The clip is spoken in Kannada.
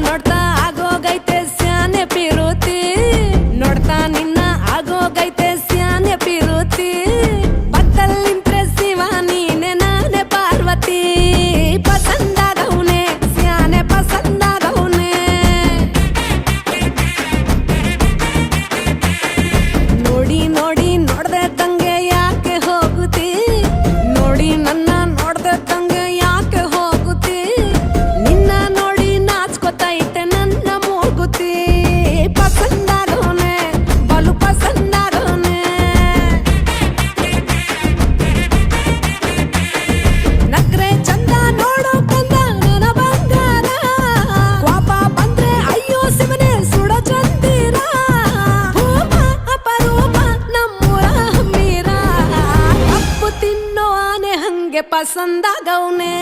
ನೋಡ್ತಾ ಆಗೋಗೈತೆ ಸ್ಯಾನೆ ಪಿರುತಿ ನೋಡ್ತಾ ನಿನ್ನ ಆಗೋಗೈತೆ ಸ್ಯಾನೆ ಪಿರುತಿ ಪತ್ತಲ್ಲಿಂಪ್ರೆಸಿವ ನೀನೆ ನಾನೇ ಪಾರ್ವತಿ ಪಸಂದಾಗವ್ನೆ ಸ್ಯಾನೆ ಪಸಂದಾಗವ್ನೆ ನೋಡಿ ನೋಡಿ ನೋಡ್ದೆ ತಂಗೆ ಯಾಕೆ ಹೋಗುತ್ತಿ ನೋಡಿ ನನ್ನ ನೋಡ್ದೆ ತಂಗೆ ಯಾಕೆ ಹೋಗುತ್ತಿ ನಿನ್ನ ನೋಡಿ ನಾಚ್ಕೊತೈತೆ ನನ್ನ ಮೂಗುತಿ ಪಸಂದಾಗವ್ನೆ ಬಲು ಪಸಂದಾಗವ್ನೆ ನಕ್ರೆ ಚಂದ ನೋಡೋ ಕಂದ ನನ್ನ ಬಂಗಾರ ಕೋಪ ಬಂದ್ರೆ ಅಯ್ಯೋ ಶಿವನೇ ಸುಡ ಚಂದಿರ ಭೂಮ ಅಪರೂಪ ನಮ್ಮೂರ ಹಮ್ಮೀರ ಕಪ್ಪು ತಿನ್ನೋ ಆನೆ ಹಂಗೆ ಪಸಂದಾಗವ್ನೆ